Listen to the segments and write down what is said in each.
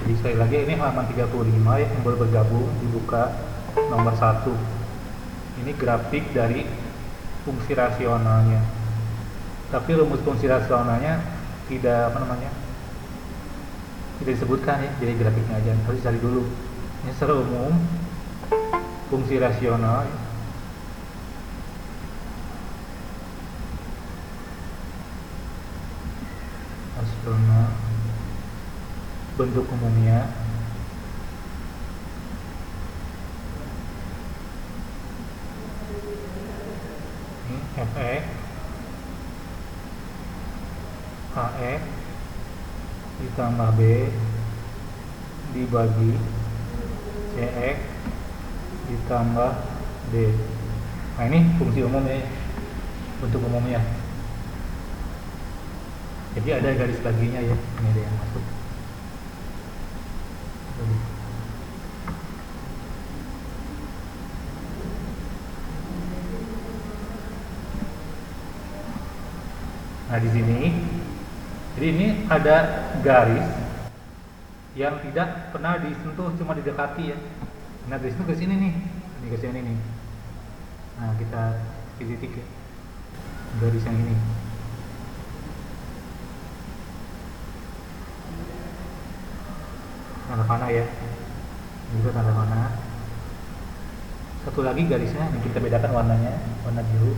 Jadi sekali lagi ini halaman 35 ya, yang baru bergabung, dibuka nomor 1. Ini grafik dari fungsi rasionalnya. Tapi rumus fungsi rasionalnya tidak tidak disebutkan ya, jadi grafiknya aja harus cari dulu. Ini secara umum fungsi rasional ya. Rasional bentuk umumnya ini fx ax ditambah b dibagi cx ditambah d. Nah ini fungsi umumnya, bentuk umumnya. Jadi ada garis baginya ya, ini ada yang masuk. Nah di sini, jadi ini ada garis yang tidak pernah disentuh, cuma didekati ya. Nah garis itu ke sini nih, ini ke sini nih. Nah kita titik ya, garis yang ini. Tanda panah ya, ini juga tanda panah. Satu lagi garisnya yang kita bedakan warnanya, warna biru.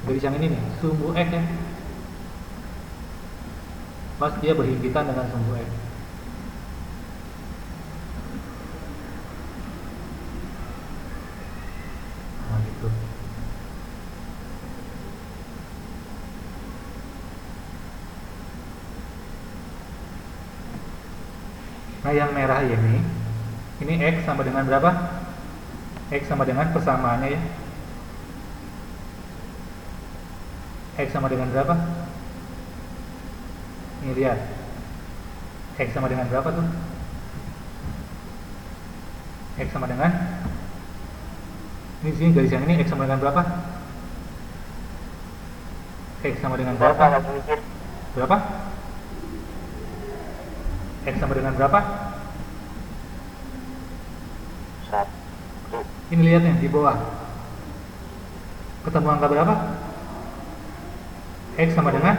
Garis yang ini nih, sumbu X ya. Pas dia berhimpitan dengan sumbu X. Nah gitu. Nah yang merah ini X sama dengan berapa? X sama dengan persamaannya ya. X sama dengan berapa? Ini lihat, X sama dengan berapa tuh? X sama dengan, ini di sini garis yang ini X sama dengan berapa? X sama dengan berapa? Berapa? X sama dengan berapa? 1. Ini lihatnya di bawah. Ketemu angka berapa? X sama dengan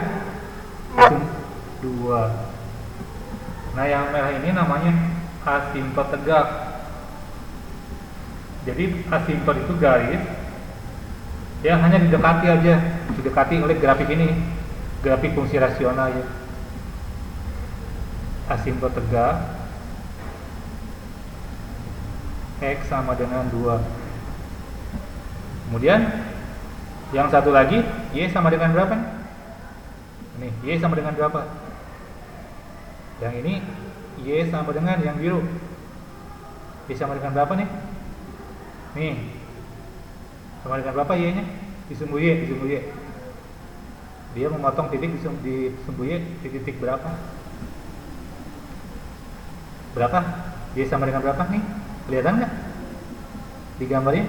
2. Nah yang merah ini namanya asimptot tegak. Jadi asimptot itu garis yang hanya didekati aja, didekati oleh grafik ini, grafik fungsi rasional ya. Asimptot tegak X sama dengan 2. Kemudian yang satu lagi Y sama dengan berapa nih? Nih, Y sama dengan berapa? Yang ini Y sama dengan yang biru. Y sama dengan berapa nih? Nih. Sama dengan berapa Y-nya? Di sumbu Y, Dia memotong titik di sumbu Y di titik berapa? Berapa? Y sama dengan berapa nih? Kelihatan nggak? Di gambarnya?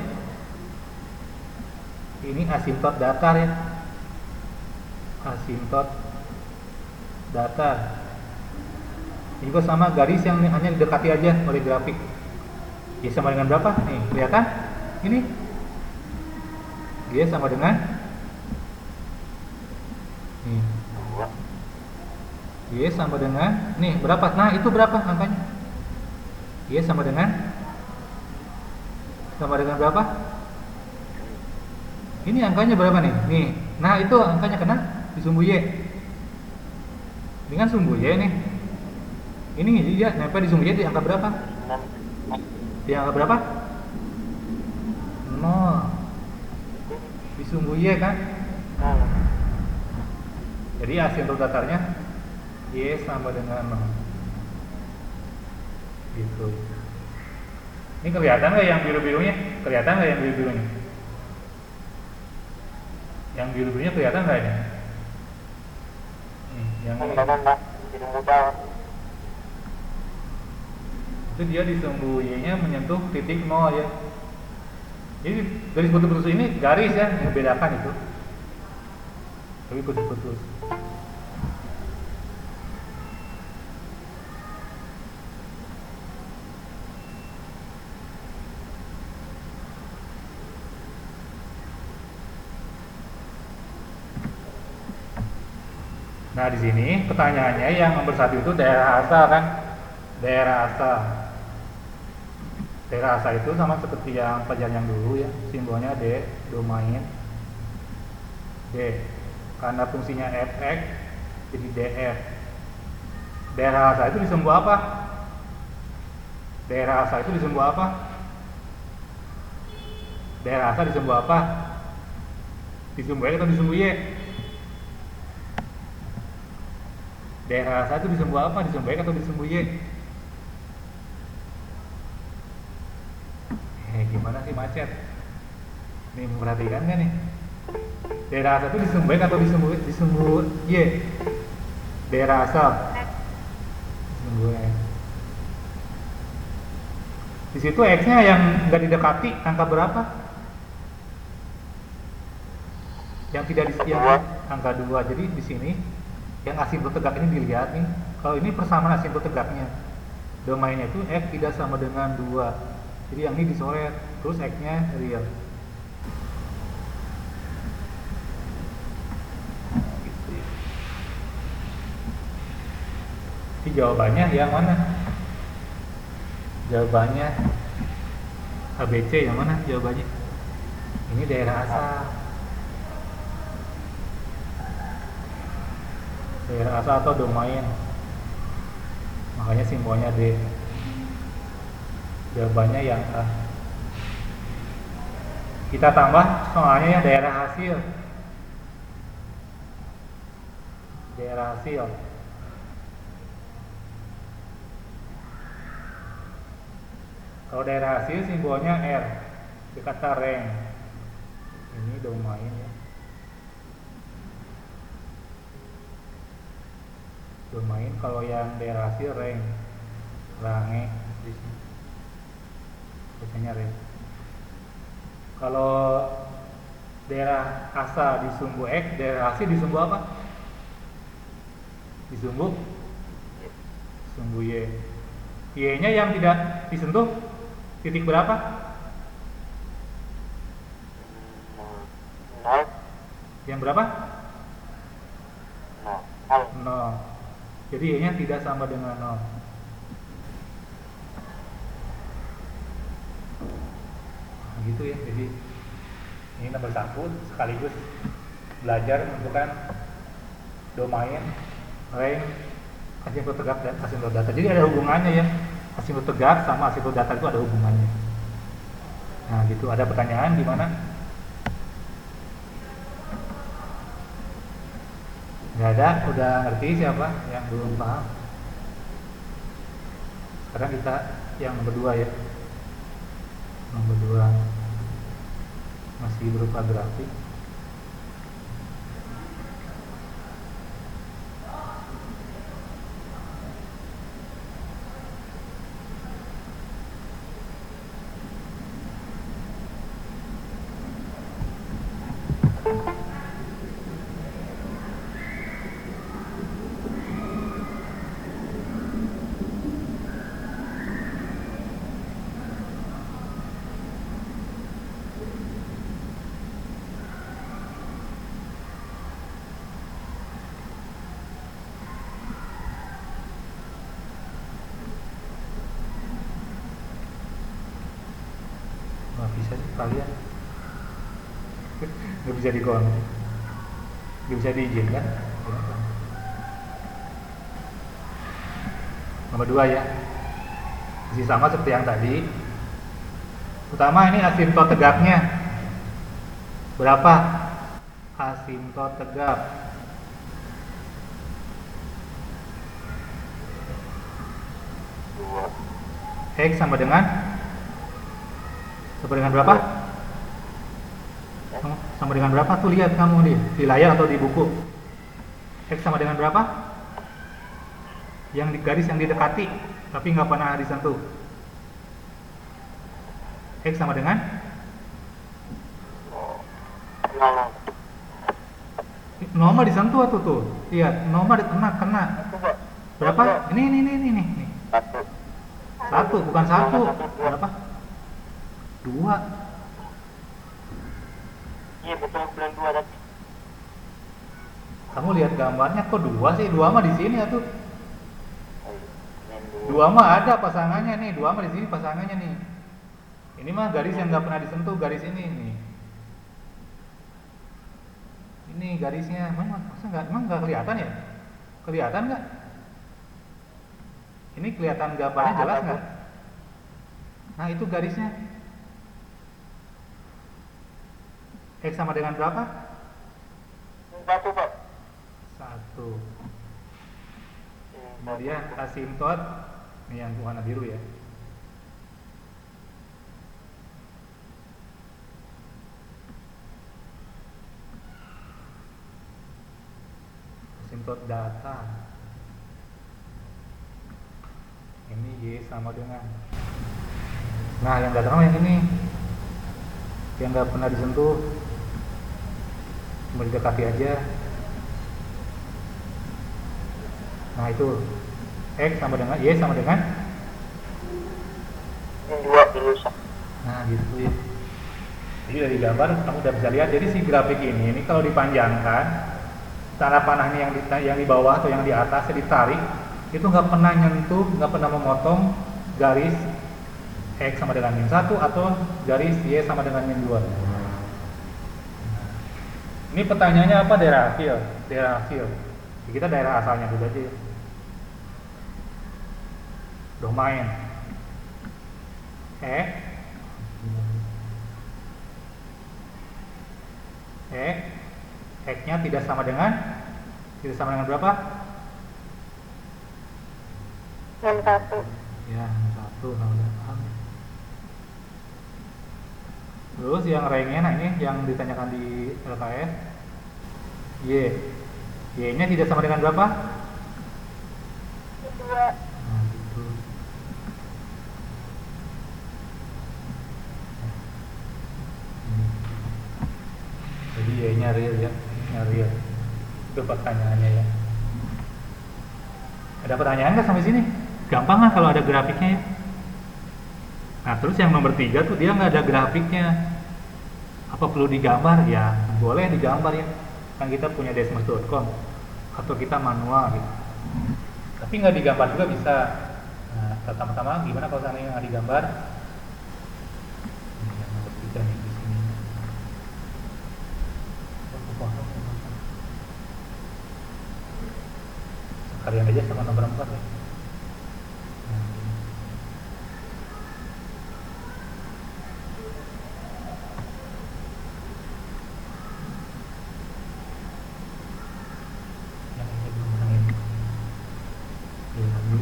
Ini asimptot datar ya. Asimptot datar. Ini juga sama garis yang hanya didekati aja oleh grafik. Y sama dengan berapa? Nih, kelihatan? Ini Y sama dengan nih. Y sama dengan nih berapa? Nah, itu berapa angkanya? Y sama dengan berapa? Ini angkanya berapa nih? Nih. Nah, itu angkanya kena di sumbu Y. Dengan sumbu Y nih. Ini dia nempel di sumbu Y di angka berapa? Di angka berapa? 0. Di sumbu Y kan? Jadi asimptot datarnya Y sama dengan 0. Gitu. Ini kelihatan nggak yang biru-birunya? Kelihatan nggak yang biru-birunya? Yang biru-birunya kelihatan nggak ini? Yang ini. Itu dia di sumbu Y-nya menyentuh titik 0 ya. Jadi garis putus-putus ini garis ya yang bedakan itu. Tapi putus-putus. Nah di sini pertanyaannya yang nomor 1 itu daerah asal kan, daerah asal. Daerah asal itu sama seperti yang pelajaran yang dulu ya, simbolnya D, domain D. Karena fungsinya fx jadi df. Daerah asal itu disebut apa? Daerah asal itu disebut apa? Daerah asal disebut apa? Disebut X atau disebut Y? Daerah asal itu disebut apa? Disebut X atau disebut Y? Gimana sih macet? Nih memperhatikan kan nih? Daerah asal itu disebut X atau disebut Y? Daerah asal disebut X. Di situ X-nya yang nggak didekati angka berapa? Yang tidak yang angka 2. Jadi di sini yang asimptot tegak ini dilihat nih. Kalau ini persamaan asimptot tegaknya, domainnya itu X tidak sama dengan 2. Jadi yang ini dicoret, terus X-nya real. Jadi jawabannya yang mana? Jawabannya ABC yang mana jawabannya? Ini daerah asal. Daerah asal atau domain. Makanya simbolnya D. Jawabannya yang A. Kita tambah soalnya yang daerah hasil. Daerah hasil. Kalau daerah hasil simbolnya R. Dikata rank. Ini domain ya. Domain kalau yang daerah hasil rank. Range di sini. Biasanya rank. Kalau daerah asal disumbu X, daerah hasil disumbu apa? Disumbu Y. Y-nya yang tidak disentuh titik berapa? 0. Yang berapa? 0. 0. Jadi Y-nya tidak sama dengan 0. Nah, gitu ya. Jadi ini nomor 1 sekaligus belajar menentukan domain, rank, asimptot tegak dan asimptot data. Jadi ada hubungannya ya. Asimptot tegak sama asimptot data itu ada hubungannya. Nah, gitu. Ada pertanyaan di mana? Nggak ada, udah ngerti siapa yang belum paham? Sekarang kita yang nomor 2 ya. Nomor 2 masih berupa grafik. Nggak bisa sih kalian. Nggak bisa dikontrol, nggak bisa diizinkan. Nomor 2 ya, masih sama seperti yang tadi. Pertama ini asimptot tegaknya berapa? Asimptot tegak X sama dengan berapa? Sama dengan berapa? Tuh lihat kamu di layar atau di buku. X sama dengan berapa? Yang di garis yang didekati tapi nggak pernah disentuh. X sama dengan 0 mah disentuh tuh. Lihat, 0 mah kena. Berapa? Ini. 1 bukan 1. Berapa? 2. Iya betul, bilang 2 tadi. Kamu lihat gambarnya kok dua sih? Dua mah di sini atuh. Min 2. Dua mah ada pasangannya nih. Dua mah di sini pasangannya nih. Ini mah garis yang nggak pernah disentuh, garis ini nih. Ini garisnya, masa nggak, emang nggak kelihatan ya? Kelihatan nggak? Ini kelihatan gambarnya jelas nggak? Nah itu garisnya. X sama dengan berapa? 1 Pak. 1. Kemudian asimtot, ini yang warna biru ya. Asimtot data. Ini Y sama dengan. Nah yang datang yang ini, yang nggak pernah disentuh, cuma didekati aja. Nah itu X sama dengan Y sama dengan Min 2 dirusak. nah gitu ya. Jadi dari gambar kamu udah bisa lihat. Jadi si grafik ini kalau dipanjangkan, tanda panahnya yang di bawah atau yang di atas ditarik, itu nggak pernah nyentuh, nggak pernah memotong garis X sama dengan min 1 atau garis Y sama dengan min 2. Ini pertanyaannya apa? Daerah hasil. Daerah hasil. Kita daerah asalnya dulu aja ya. Domain X-nya tidak sama dengan berapa? Min 1. Ya, 1. Nah, udah paham. Terus yang range-nya, nah ini yang ditanyakan di LKS. Y-nya tidak sama dengan berapa? Min 2. Nah, gitu. Jadi Y-nya real ya, Y-nya real. Itu pertanyaannya ya. Ada pertanyaan nggak sampai sini? Gampang kan kalau ada grafiknya ya. Nah terus yang nomor 3 tuh dia nggak ada grafiknya. Apa perlu digambar? Ya boleh digambar ya. Kan kita punya desmos.com atau kita manual gitu. Tapi nggak digambar juga bisa. Nah pertama-tama gimana kalau seandainya nggak digambar? Ini yang nomor 3 nih di sini. Sekalian aja sama nomor 4 ya. Yang ini belum pernah ini. Ya, ini.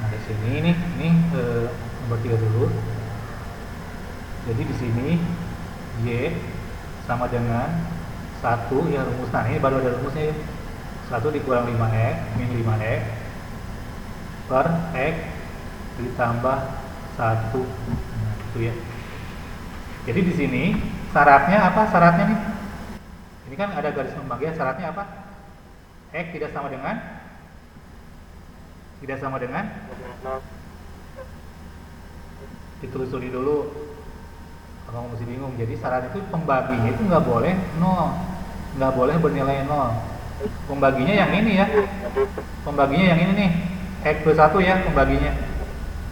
Nah di sini nih, ini nomor 3 dulu. Jadi di sini Y sama dengan 1 ya rumus. Nah ini baru ada rumusnya ya. 1 dikurang 5x min 5x per x ditambah 1. Nah itu ya. Jadi di sini syaratnya apa? Syaratnya nih. Ini kan ada garis pembagian. Syaratnya apa? X tidak sama dengan ditelusuri dulu. Kalau masih bingung, jadi syarat itu pembaginya itu nggak boleh 0, nggak boleh bernilai 0. Pembaginya yang ini ya, pembaginya yang ini nih, X plus 1 ya pembaginya.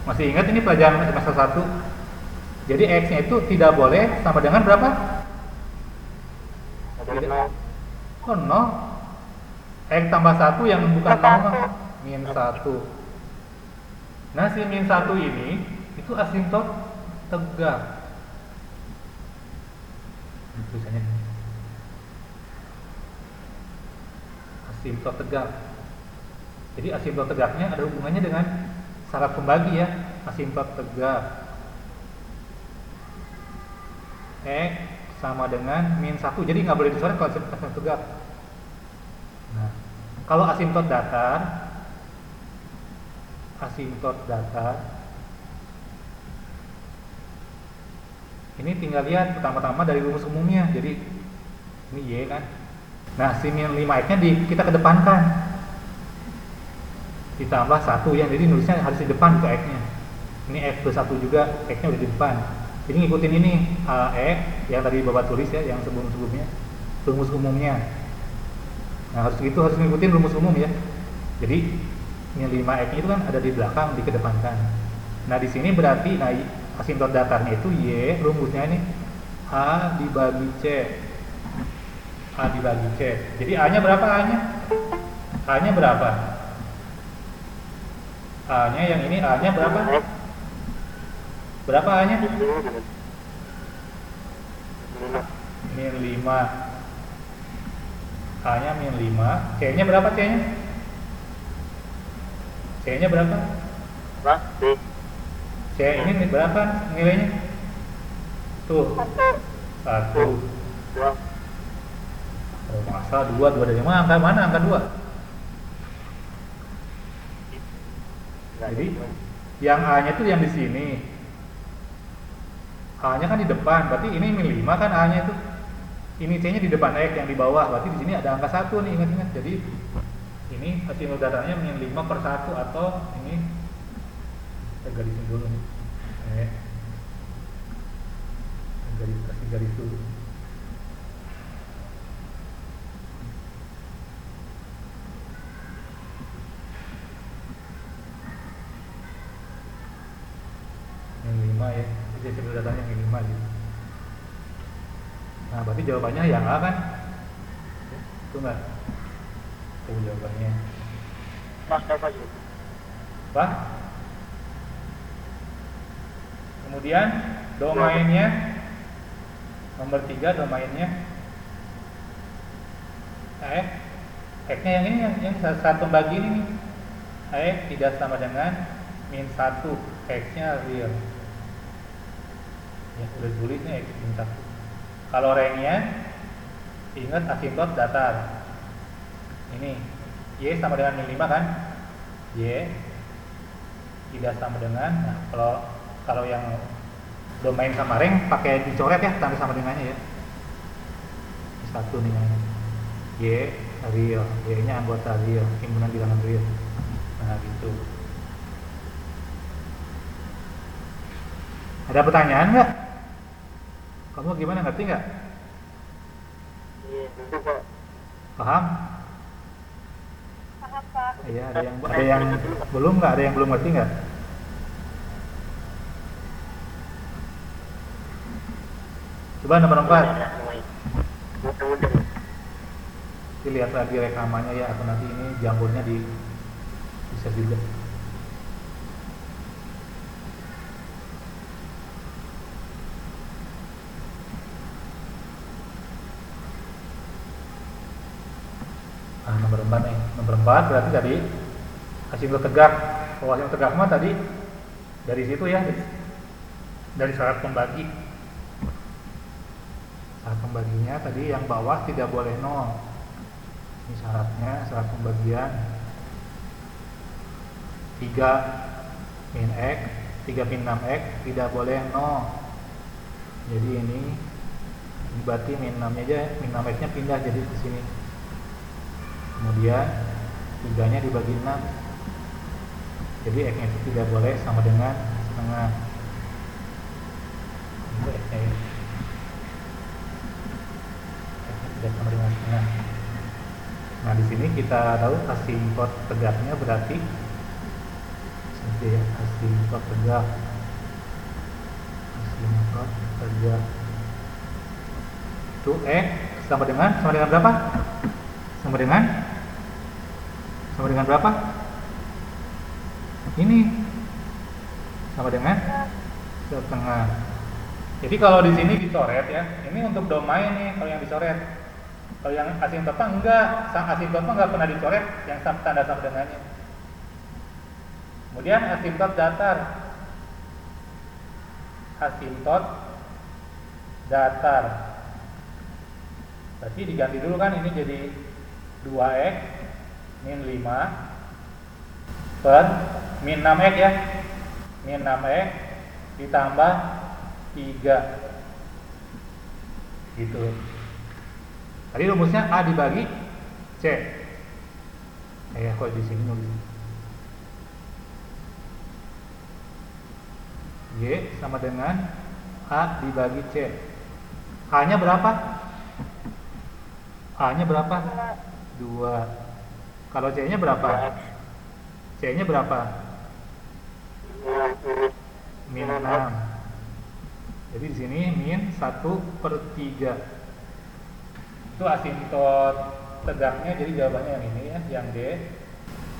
Masih ingat ini pelajaran semester 1. Jadi X-nya itu tidak boleh sama dengan berapa? Oh 0. X tambah 1 yang bukan 0 min 1. Nah si min 1 ini itu asimtot tegak. Tulisannya asimtot tegak. Jadi asimtot tegaknya ada hubungannya dengan syarat pembagi ya. Asimtot tegak X sama dengan min 1. Jadi nggak boleh dicoret kalau asimtot tegak. Nah, kalau asimtot datar asintot datar. Ini tinggal lihat pertama-tama dari rumus umumnya. Jadi ini Y kan. Nah, si min 5x-nya kita kedepankan. Ditambah 1 ya. Jadi nulisnya harus di depan ke x-nya. Ini x plus 1 juga, x-nya udah di depan. Jadi ngikutin ini x yang tadi Bapak tulis ya, yang sebelum-sebelumnya. Rumus umumnya. Nah, harus ngikutin rumus umum ya. Jadi min 5x-nya itu kan ada di belakang, dikedepankan. Nah, di sini berarti asintot datarnya itu Y, rumusnya ini A dibagi C. A dibagi C. Jadi A-nya berapa A-nya? A-nya berapa? A-nya yang ini A-nya berapa? Berapa A-nya? Min 5. A-nya min 5. C-nya berapa C-nya? C-nya berapa? C ini berapa nilainya? Tuh 1. Oh, masa 2 dari mana angka 2? Jadi yang A-nya tuh yang di sini. A-nya kan di depan, berarti ini min 5 kan A-nya itu. Ini C-nya di depan X yang di bawah, berarti di sini ada angka 1 nih, ingat-ingat. Jadi ini asintot datarnya min 5 per 1 atau ini kita garisin dulu nih. Kasih garis dulu. Min 5 ya, jadi asintot datarnya min 5 gitu. Nah, berarti jawabannya yang A kan? Itu enggak? Itu jawabannya. Pak? Kemudian domainnya nomor 3 domainnya X-nya yang ini yang satu bagi ini nih. X tidak sama dengan min 1, X-nya real. Ya, udah tulisnya X min 1. Kalau rengnya ingat asintot datar. Ini Y sama dengan min 5 kan? Y tidak sama dengan, nah kalau yang domain sama reng pakai dicoret ya tanda sama dengannya ya. Satu nih Y real, Y-nya anggota real, himpunan bilangan real. Nah gitu. Ada pertanyaan nggak? Kamu gimana, ngerti nggak? Paham? Paham, Pak. Iya, ada yang belum nggak? Ada yang belum ngerti nggak? Coba nomor 4. Dilihat lagi rekamannya ya, atau nanti ini jambornya bisa juga. Nah, nomor 4 nih. Nomor 4 berarti tadi asintot tegak. Kalau asintot tegak mah tadi dari situ ya, dari syarat pembagi. Syarat pembaginya tadi yang bawah tidak boleh 0. Ini syaratnya, syarat pembagian 3 min X, 3 min 6X tidak boleh 0. Jadi ini berarti min 6 nya aja, min 6X nya pindah jadi ke sini. Kemudian 3 nya dibagi 6. Jadi X nya itu tidak boleh sama dengan setengah. Itu X nya ya. Tidak sama dengan setengah. Nah di sini kita tahu asintot tegaknya berarti asintot tegak itu sama dengan berapa? Sama dengan berapa? Ini sama dengan setengah. Jadi kalau di sini dicoret ya, ini untuk domain nih kalau yang dicoret. Kalau yang asintot enggak, sang asintot enggak pernah dicoret yang tanda sama dengannya. Kemudian asintot datar. Asintot datar. Berarti diganti dulu kan, ini jadi 2x min 5 per min 6x ya, min 6x ditambah 3 gitu. Tadi rumusnya A dibagi C. Kok di sini nulis Y sama dengan A dibagi C. A-nya berapa? A-nya berapa? 2. Kalau C-nya berapa? C-nya berapa? Min 6. Jadi di sini min 1/3. Itu asintot tegaknya, jadi jawabannya yang ini ya, yang D.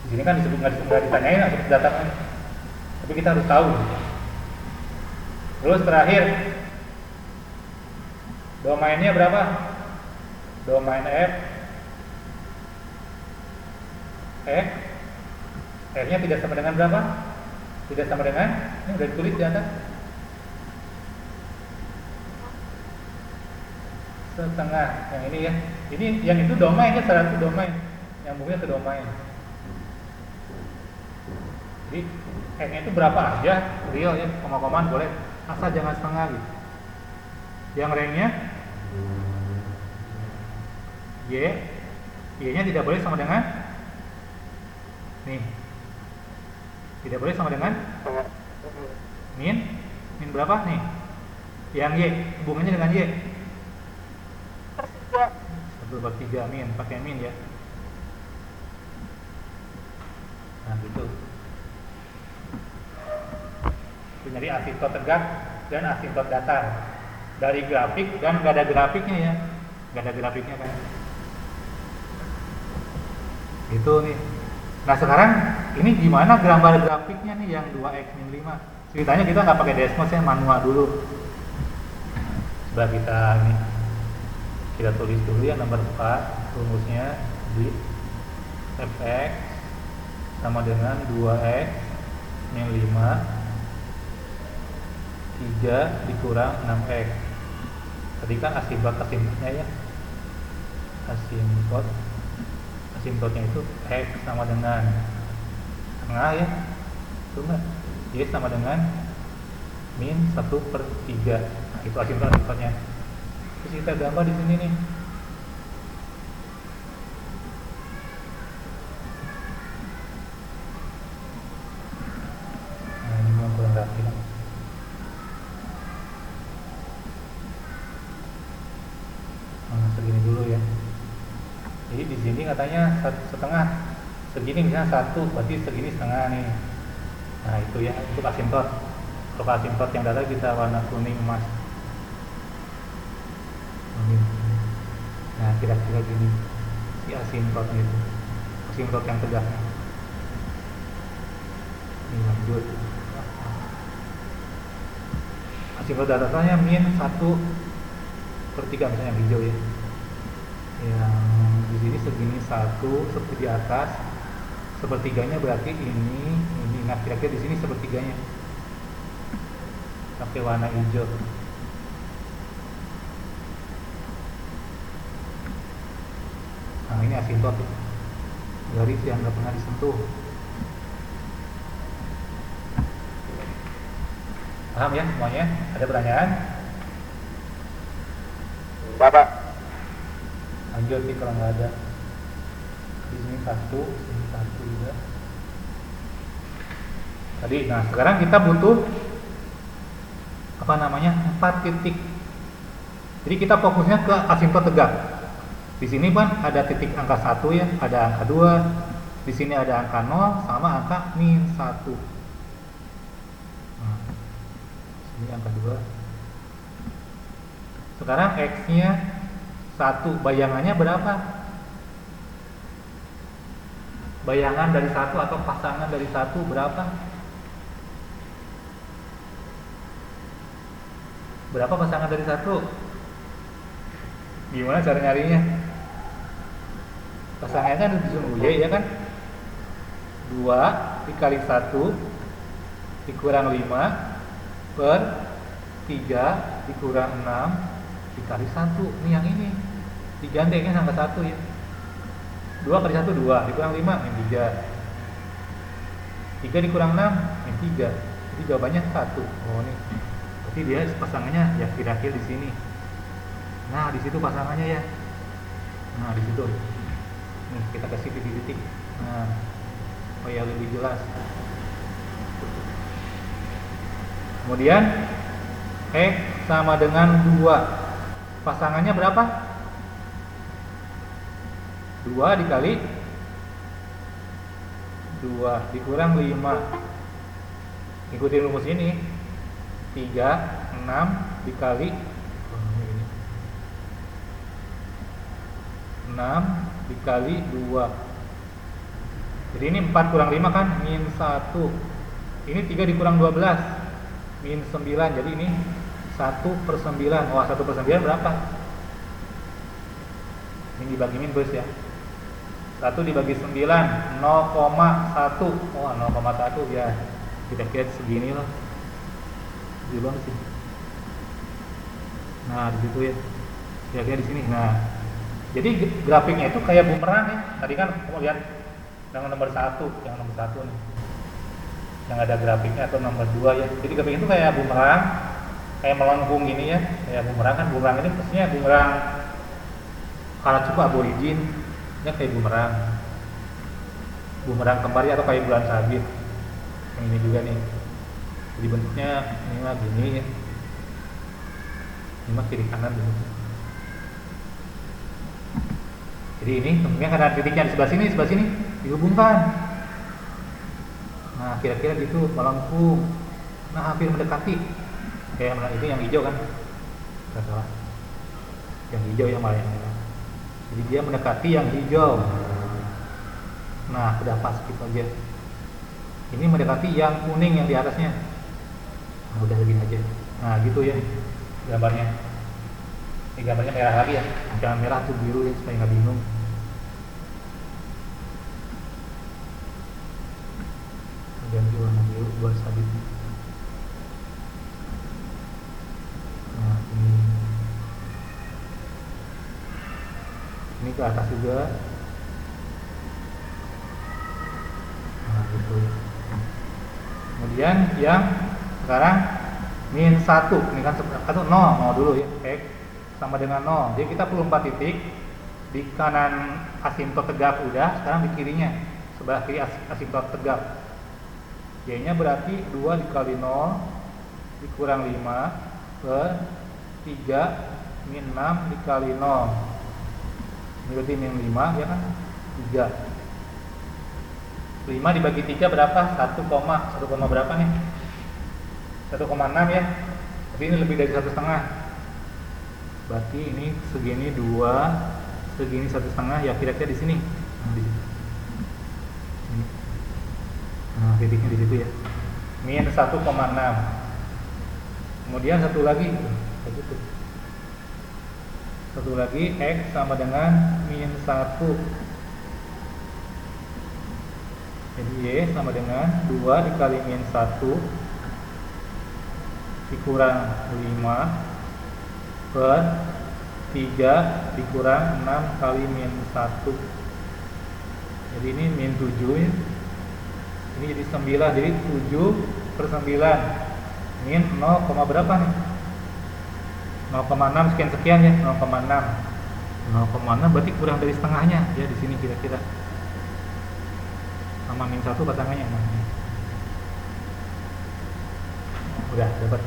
Di sini kan disebut nggak ditanyain langsung datangnya. Tapi kita harus tahu. Terus terakhir, domainnya berapa? Domain F F-nya tidak sama dengan berapa? Tidak sama dengan, ini udah ditulis di atas, setengah. Yang ini ya, ini yang itu domainnya, salah satu domain, nyambungnya ke domain. Jadi F-nya itu berapa aja, real ya, koma-komaan boleh, asal jangan setengah gitu. Yang rank-nya Y-nya tidak boleh sama dengan nih, tidak boleh sama dengan min berapa nih? Yang Y, hubungannya dengan Y 1/3 min, pakai min ya. Nah gitu. Itu nyari asintot tegak dan asintot datar dari grafik, dan gak ada grafiknya ya, gak ada grafiknya kan. Itu nih. Nah sekarang ini gimana gambar grafiknya nih yang 2x min 5? Ceritanya kita nggak pakai Desmos ya, manual dulu. Coba kita tulis dulu ya, nomor 4 rumusnya di fx sama dengan 2x min 5 3 dikurang 6x. Tadi kan asimptotnya ya, asimptotnya itu x sama dengan setengah ya, itu enggak, y sama dengan min 1/3. Nah, itu asimptotnya. Terus kita gambar di sini nih. Nah ini memang kurang rapi. Segini dulu ya. Jadi di sini katanya setengah, segini misalnya 1, berarti segini setengah nih. Nah itu ya, untuk asintot. Kalau asintot yang datar kita warna kuning emas. Nah kira-kira gini si asintotnya itu, asintot yang tegaknya. Ini lanjut. Asintot datarnya min 1/3 misalnya yang hijau ya. Yang di sini segini 1 seperti di atas, sepertiganya berarti ini. Nah kira-kira di sini sepertiganya pakai warna hijau. Nah ini asintot, garis yang nggak pernah disentuh. Paham ya semuanya? Ada pertanyaan? Bapak. Lanjut nih kalau nggak ada. Di sini 1, sini 1 juga. Tadi, nah sekarang kita butuh 4 titik. Jadi kita fokusnya ke asintot tegak. Di sini kan ada titik angka 1 ya, ada angka 2. Di sini ada angka 0 sama angka min 1. Nah, sini angka 2. Sekarang x-nya 1, bayangannya berapa? Bayangan dari 1 atau pasangan dari 1 berapa? Berapa pasangan dari 1? Gimana cara nyarinya? Pasangannya kan disuruh Y ya kan? 2 dikali 1 dikurang 5 per 3 dikurang 6 dikali 1. Ini yang ini digandengnya angka 1 ya. 2 kali 1 2 dikurang 5 min 3. 3 dikurang 6, min 3. Jadi jawabannya 1. Oh, ini. Berarti dia pasangannya ya kira-kira di sini. Nah, di situ pasangannya ya. Nah, di situ. Nih, kita kasih titik-titik. Nah, supaya lebih jelas. Kemudian X sama dengan 2. Pasangannya berapa? 2 dikali 2 dikurang 5. Ikutin rumus ini. 3, 6 dikali 6 dikali 2. Jadi ini 4 kurang 5 kan min 1. Ini 3 dikurang 12 min 9. Jadi ini 1/9. Wah, 1/9 berapa? Ini dibagi min bos ya. 1 dibagi 9 0,1. Oh, 0,1 ya. Kira-kira segini loh. Di bawah sini. Nah, di situ ya. Kira-kira di sini. Nah, jadi grafiknya itu kayak bumerang ya. Tadi kan kamu lihat yang nomor 1, yang nomor 1 nih. Yang ada grafiknya atau nomor 2 ya. Jadi grafiknya itu kayak bumerang, kayak melengkung gini ya. Kayak bumerang kan, bumerang ini pastinya bumerang Karachupa aborigin. Ini kayak bumerang. Bumerang kembali atau kayak bulan sabit. Yang ini juga nih. Jadi bentuknya ini mah gini ya. Ini mah kiri kanan gitu. Jadi ini tentunya karena titiknya di sebelah sini dihubungkan. Nah, kira-kira gitu melengkung. Nah, hampir mendekati. Kayak itu yang hijau kan? Tidak salah. Yang hijau yang malah yang merah. Jadi dia mendekati yang hijau. Nah, udah pas gitu aja. Ini mendekati yang kuning yang di atasnya. Nah, udah begini aja. Nah, gitu ya gambarnya. Ini gambarnya merah lagi ya. Jangan merah tuh biru ya supaya nggak bingung. Ganti warna biru buat sabitnya. Nah, ini ke atas juga. Nah, gitu. Kemudian yang sekarang min 1. Ini kan 0 dulu ya. X sama dengan 0. Jadi kita perlu 4 titik. Di kanan asimtot tegak udah, sekarang di kirinya sebelah kiri asimtot tegak. Y-nya berarti 2 dikali 0 dikurang 5 per 3 min 6 dikali 0. Ini berarti min 5 ya kan? 3. 5 dibagi 3 berapa? 1, berapa nih? 1,6 ya. Tapi ini lebih dari 1,5. Berarti ini segini 2, segini 1,5 ya, kira-kira di sini. Nah, di situ. Nah, titiknya di situ ya. Min 1,6. Kemudian satu lagi. Satu lagi X sama dengan min 1. Jadi Y sama dengan 2 dikali min 1 dikurang 5 per 3 dikurang 6 kali min 1. Jadi ini min 7 ya. Ini jadi 9. Jadi 7/9 min 0, berapa nih? 0,6 sekian ya. 0,6 berarti kurang dari setengahnya ya di sini kira-kira. Sama min 1 pasangannya. Nah, udah dapat.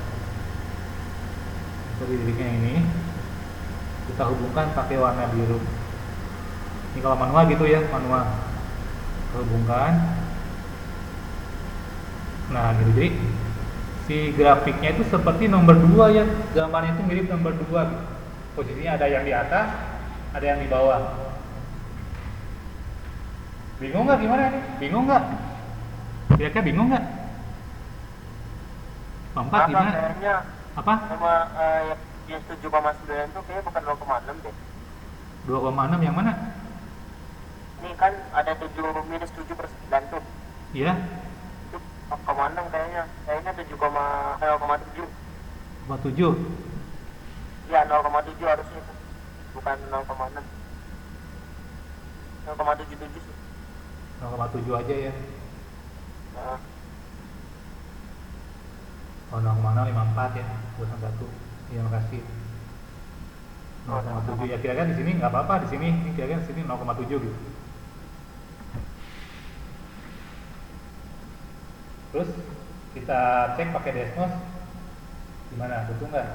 Jadi titiknya ini kita hubungkan pakai warna biru. Ini kalau manual gitu ya, manual. Hubungkan. Nah, gitu. Jadi si grafiknya itu seperti nomor 2 ya. Gambarnya itu mirip nomor 2 gitu. Posisinya ada yang di atas, ada yang di bawah. Bingung nggak gimana nih? Bingung nggak? Kira-kira bingung nggak? Empat gimana? Kayaknya Apa? sama yang 7,9 itu kayaknya bukan 0,6 deh. 2,6 yang mana? Ini kan ada 7 minus 7/9 tuh. Iya. Itu 0,6 kayaknya. Kayaknya 0,7. 0,7. Iya, 0,7 harusnya itu. Bukan 0,6. 0,77 sih. 0,7 aja ya. Nah, Oh, 0,054 ya, 21. Iya, makasih. 0,7 ya, kira-kira di sini nggak apa-apa, di sini ini kira-kira di sini 0,7 gitu. Terus kita cek pakai Desmos, gimana, betul nggak?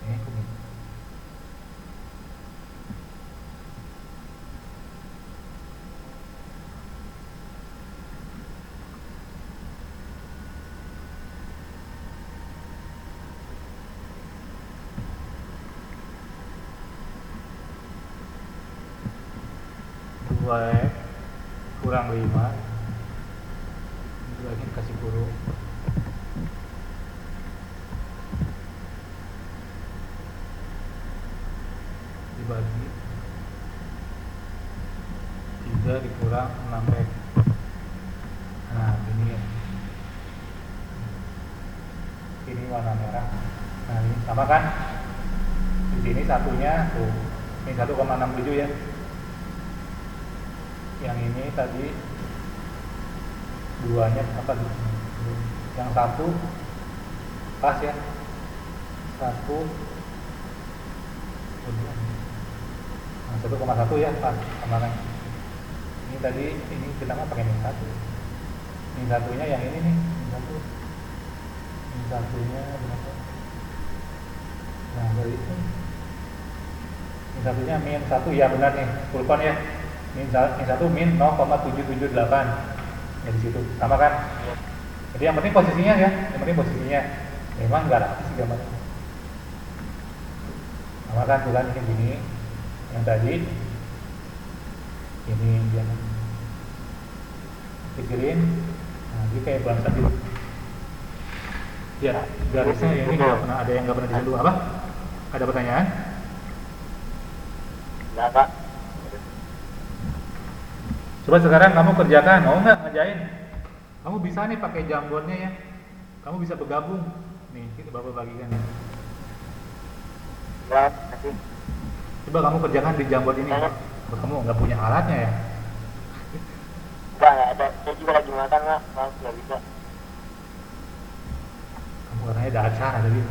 Ini kuning. Dua kurang 5 lagi kasih kurung dibagi 3 dikurang 6x. Nah ini ya, ini warna merah. Nah ini sama kan, di sini satunya tuh, ini 1,67 ya, yang ini tadi duanya apa gitu, yang satu pas ya, satu nah, 1,1 ya pas sama kan. Ini tadi ini kita nggak pakai min satu, min satunya yang ini nih, min satunya berapa? Nah dari itu min satunya min satu ya, benar nih, pulpon ya, min satu min 0,778 ya, di situ sama kan. Jadi yang penting posisinya ya, yang penting posisinya memang nggak rapi sih gambarnya. Sama kan tuh kan, ini gini, yang tadi ini dia kecilin, nah dia kayak bulan stabil ya, garisnya ini nggak pernah ada yang nggak pernah disentuh. Apa, ada pertanyaan? nggak Pak. Coba sekarang kamu kerjakan, mau nggak ngerjain? Kamu bisa nih pakai jambornya ya, kamu bisa bergabung nih, kita bapak bagikan ya. Ya, kasih. Coba kamu kerjakan di jamboard ini. Kamu nggak punya alatnya ya? Nggak ada. Saya juga lagi makan, Pak. Maaf, nggak bisa. Kamu katanya ada acara tadi.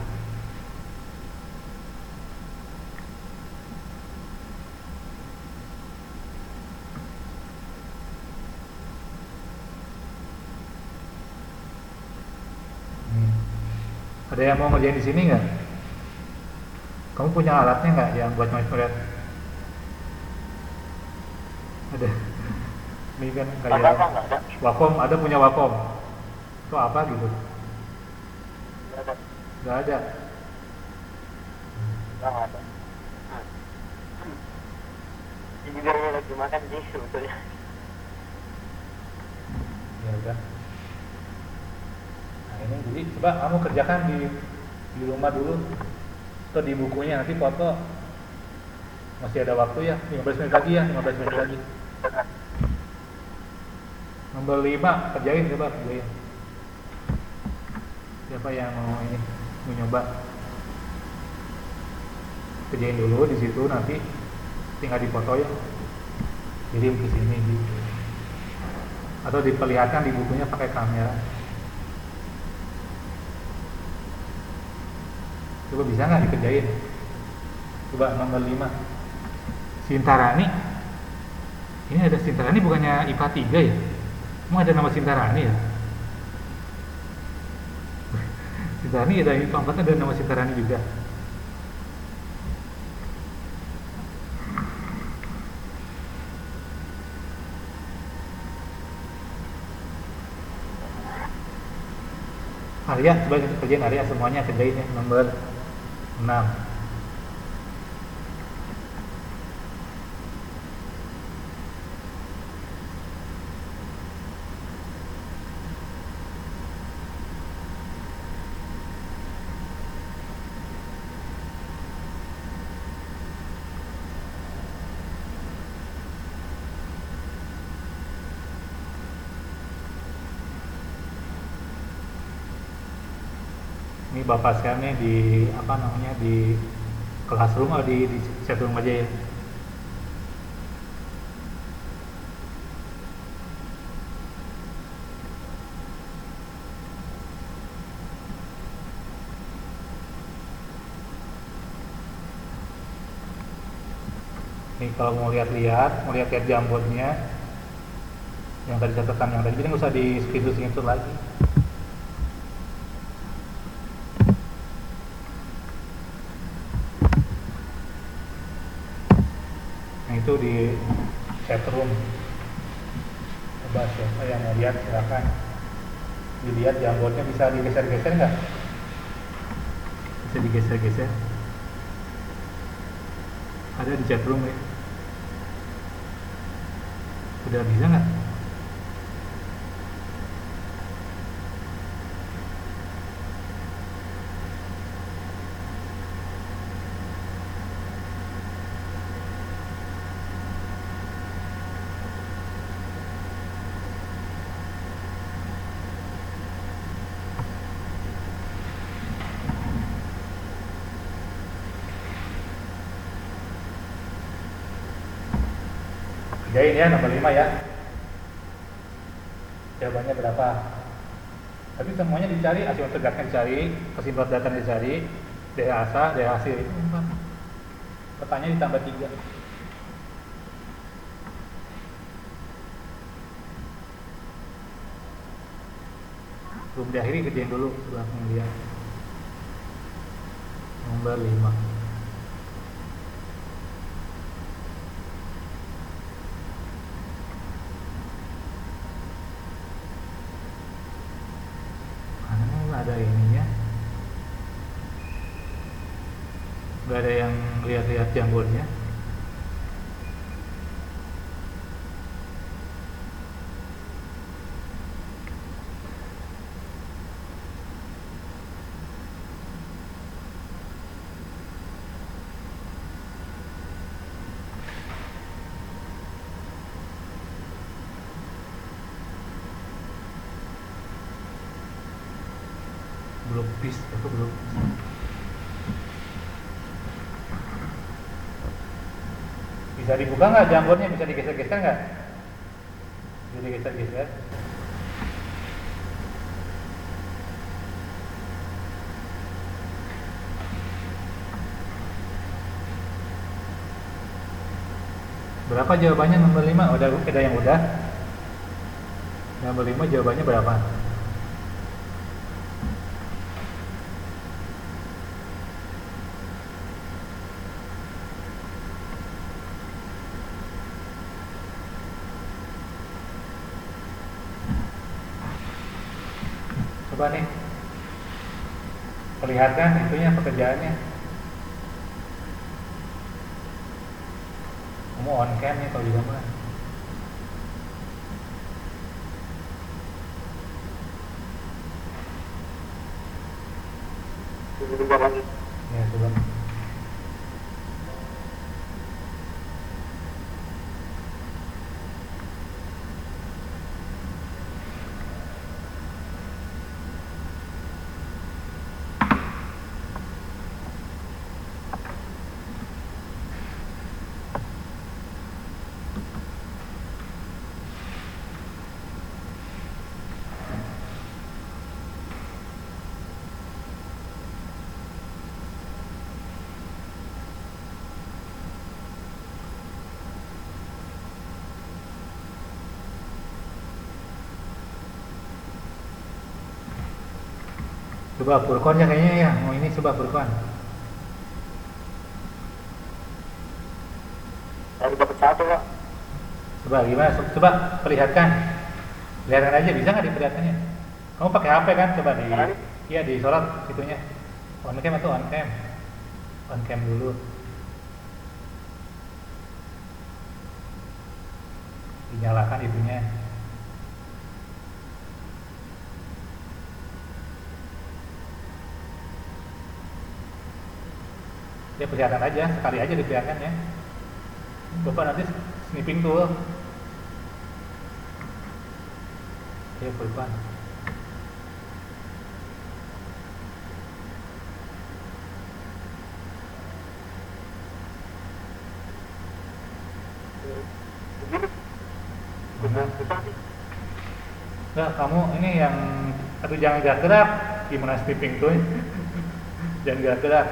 Ada yang mau ngerjain di sini nggak? Kamu punya alatnya nggak yang buat coret-coret? Ada. Ini kan kayak Nggak ada. Wacom, ada punya Wacom. Itu apa gitu? Nggak ada. Nggak ada. Nggak ada. Ini juga lagi makan sih sebetulnya. Ya udah. Nah ini jadi coba kamu kerjakan di rumah dulu atau di bukunya, nanti foto. Masih ada waktu ya, 15 menit lagi ya, 15 menit lagi. Nomor 5 kerjain, coba kerjain. Siapa yang mau ini mau nyoba? Kerjain dulu di situ, nanti tinggal dipoto ya, kirim ke sini gitu. Atau diperlihatkan di bukunya pakai kamera. Coba bisa nggak dikerjain? Coba nomor 5 Sintarani. Ini ada Sintarani, bukannya IPA 3 ya? Emang ada nama Sintarani ya? Sintarani ada, IPA 4 ada nama Sintarani juga. Arya, coba kerjain Arya, semuanya kerjain ya, nomor 6. Ini Bapak sekarang nih di apa namanya di classroom atau di chat room aja ya. Nih kalau mau lihat-lihat jambornya yang tadi catatan yang tadi, jadi nggak usah di screenshot lagi. Nah itu di chat room. Coba siapa yang mau lihat silakan dilihat jambornya, bisa digeser-geser nggak? Bisa digeser-geser. Ada di chat room ya. Udah bisa nggak? Kerjain ya nomor 5 ya. Jawabannya berapa? Tapi semuanya dicari, asimetri tegaknya dicari, kesimpulan data dicari, DHA, DHC itu empat. Pertanyaan ditambah 3. Belum diakhiri, kerjain dulu setelah melihat. Nomor 5. Ada ininya, nggak ada yang lihat-lihat jambornya. Belum bis, aku belum. Bisa dibuka nggak jambornya? Bisa digeser-geser nggak? Bisa digeser-geser. Berapa jawabannya nomor 5? Ada yang udah? Nomor 5 jawabannya berapa? Coba nih, perlihatkan itunya pekerjaannya. Kamu on cam nih kalau di gambar. Coba lagi. Ya coba. Coba Furqan kayaknya ya, mau ini coba Furqan. Dari dapat 1 Pak. Coba gimana? Coba perlihatkan. Lihatkan aja, bisa nggak diperlihatkannya? Kamu pakai HP kan? Coba di, iya di sorot itunya. On cam atau on cam? On cam dulu. Dinyalakan itunya. Ya perlihatkan aja, sekali aja diperlihatkan ya. Bapak nanti snipping tool. Ya Furqan. Betul sih. Enggak, kamu ini yang aduh jangan gerak-gerak. Gimana stripping tuh? Jangan gerak-gerak.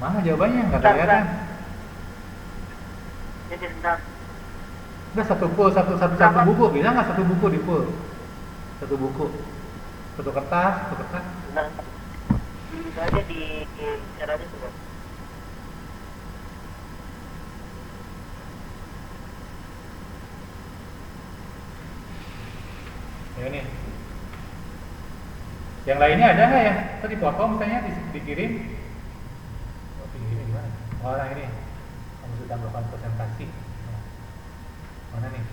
Mana jawabannya? Nggak Bentar, kelihatan. Jadi bentar. Enggak satu full, satu buku. Bisa nggak satu buku di full? Satu buku. Satu kertas. Bentar. Bisa aja di share aja coba. Ya nih. Yang lainnya ada nggak ya? Tadi foto misalnya dikirim. Oh, dikirim gimana? Oh, nah ini. Kamu sudah melakukan presentasi. Nah, mana nih?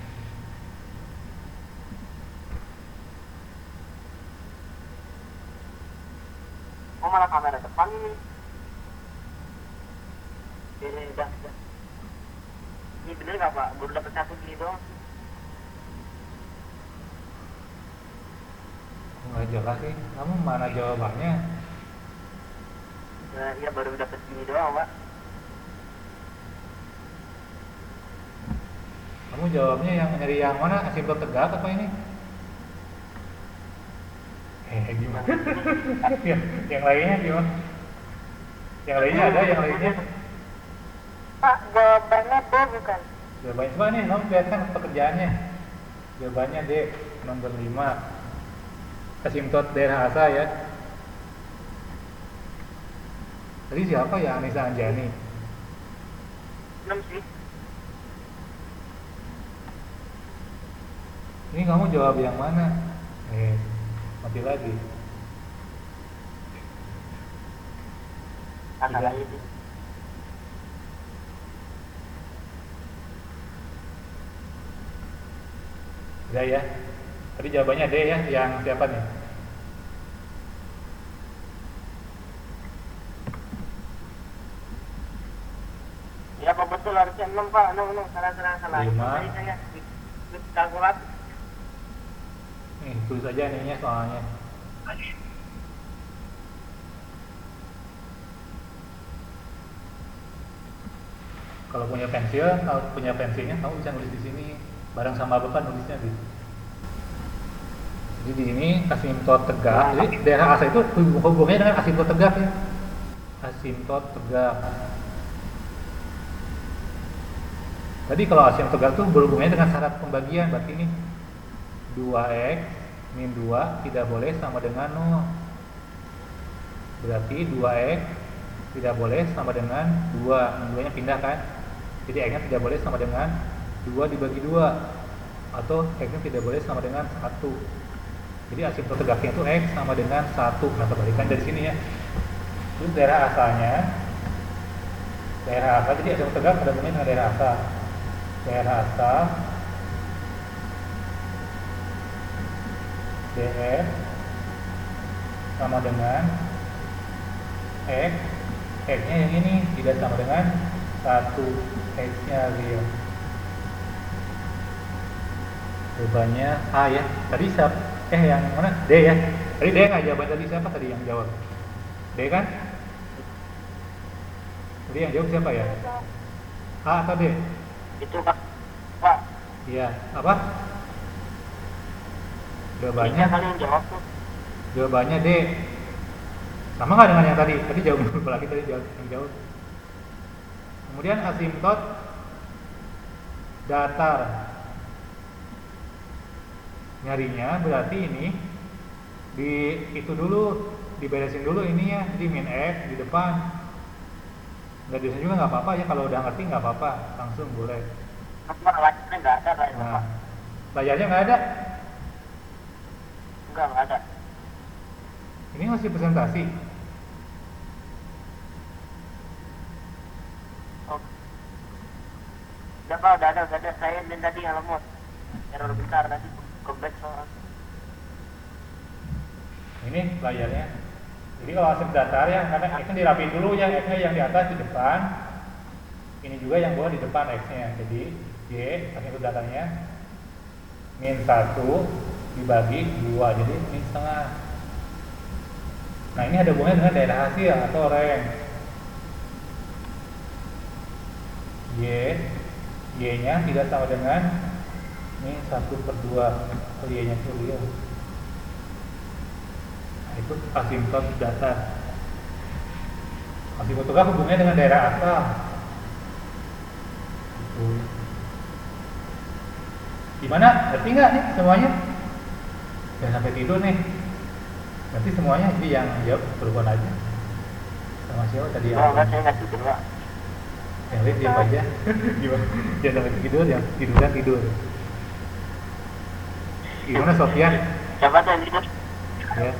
Oh malah kamera depan ini. Ini udah. Ini bener nggak Pak? Baru dapat satu gini doang. Nggak jelas sih. Kamu mana jawabannya? Nah, iya baru dapat gini doang Pak. Kamu jawabnya yang nyari yang mana? Asimptot tegak apa ini? Gimana? yang lainnya gimana? Yang lainnya ada, yang lainnya? Pak, jawabannya B bukan? Jawabannya coba nih, kamu lihatkan pekerjaannya. Jawabannya D, nomor 5. Asimtot daerah asa ya. Tadi siapa ya? Anissa Anjani. 6 sih. Ini kamu jawab yang mana? Mati lagi. Antara ini. Udah ya. Tadi jawabannya D ya. Yang siapa nih? Ya Pak betul harusnya 6 Pak. 6 salah. 5. Tadi saya kalkulator. Nih, tulis aja ininya soalnya. Kalau punya pensilnya, kamu bisa nulis di sini. Bareng sama Bapak nulisnya di. Jadi di ini asimtot tegak. Jadi daerah asa itu hubungannya dengan asimtot tegak ya. Asimtot tegak. Tadi kalau asimtot tegak itu berhubungannya dengan syarat pembagian. Berarti ini 2x min 2 tidak boleh sama dengan 0. Berarti 2x tidak boleh sama dengan 2. Min 2 nya pindah kan. Jadi x nya tidak boleh sama dengan 2 dibagi 2. Atau x nya tidak boleh sama dengan 1. Jadi asimtot tegaknya itu x sama dengan 1. Nah kebalikan dari sini ya. Terus daerah asalnya, daerah asal, jadi asimtot tegak ada hubungannya dengan daerah asal. Daerah asal df sama dengan x, x nya yang ini tidak sama dengan 1, x nya real. Jawabannya A ya. Tadi siapa? Yang mana? D ya. Tadi D nggak jawaban tadi, siapa tadi yang jawab? D kan? Tadi yang jawab siapa ya? A atau D? Itu Pak. Pak. Iya. Apa? Jawabannya Kali yang jawab tuh. Jawabannya D. Sama nggak dengan yang tadi? Tadi jawab berapa lagi tadi yang jawab. Kemudian asimtot datar. Nyarinya berarti ini di itu dulu, diberesin dulu ini ya. Jadi min x di depan. Nggak bisa juga nggak apa-apa ya, kalau udah ngerti nggak apa-apa, langsung boleh. Layarnya nggak ada layarnya Nah, Pak. layarnya nggak ada. Nggak ada. Ini masih presentasi. Oh. Udah Pak, udah ada. Saya dan tadi yang lemot. Error besar tadi. Keback soal. Ini layarnya. Jadi kalau asim datar ya, karena x nya dirapiin dulu ya, x nya yang di atas di depan. Ini juga yang bawah di depan x nya. Jadi y asim datarnya min 1 dibagi 2, jadi min setengah. Nah ini ada hubungannya dengan daerah hasil atau rank. Y nya tidak sama dengan Ini 1/2 Y-nya kuliah. Nah, itu asimptot datar. Asimptot itu kan hubungannya dengan daerah asal. Gitu. Gimana? Ngerti nggak nih semuanya? Jangan sampai tidur nih. Nanti semuanya ini yang jawab telepon aja. Sama siapa tadi yang? Enggak, saya nggak tidur, Pak. Yang lain diam aja. Gimana? Jangan sampai tidur, yang tiduran tidur. Gimana Sofian? Siapa tuh yang tidur? Ya.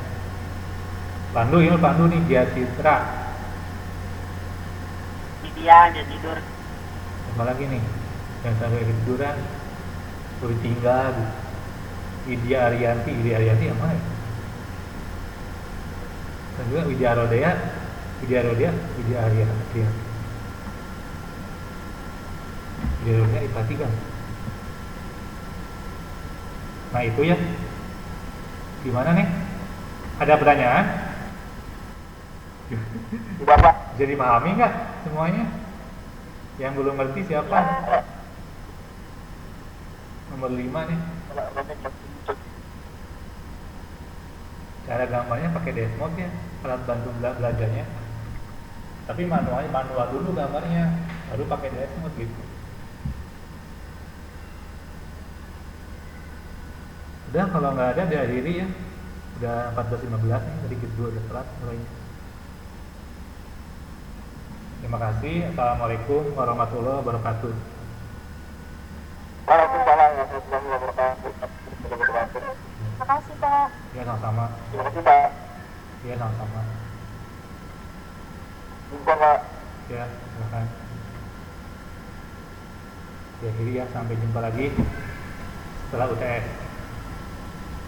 Pandu, ini Pandu nih, dia Citra. Dia dia tidur. Apa lagi nih? Yang sampai ketiduran, udah tinggal. Widya Arianti yang mana ya? Dan juga Widya Rodea, Widya Arianti. Widya Rodea IPA 3. Nah itu ya. Gimana nih? Ada pertanyaan? Sudah, Pak. Jadi memahami nggak semuanya? Yang belum ngerti siapa? Nomor 5 nih. Cara gambarnya pakai Desmos ya, alat bantu belajarnya. Tapi manual dulu gambarnya, baru pakai Desmos gitu. Udah, kalau nggak ada diakhiri ya. Udah 14.15 nih, tadi kita udah telat mulainya. Terima kasih. Assalamualaikum warahmatullahi wabarakatuh. Waalaikumsalam warahmatullahi wabarakatuh. Terima kasih, Pak. Ya sama-sama. Terima kasih, Pak. Ya sama-sama. Jumpa, Pak. Ya, silakan. Diakhiri ya, sampai jumpa lagi setelah UTS.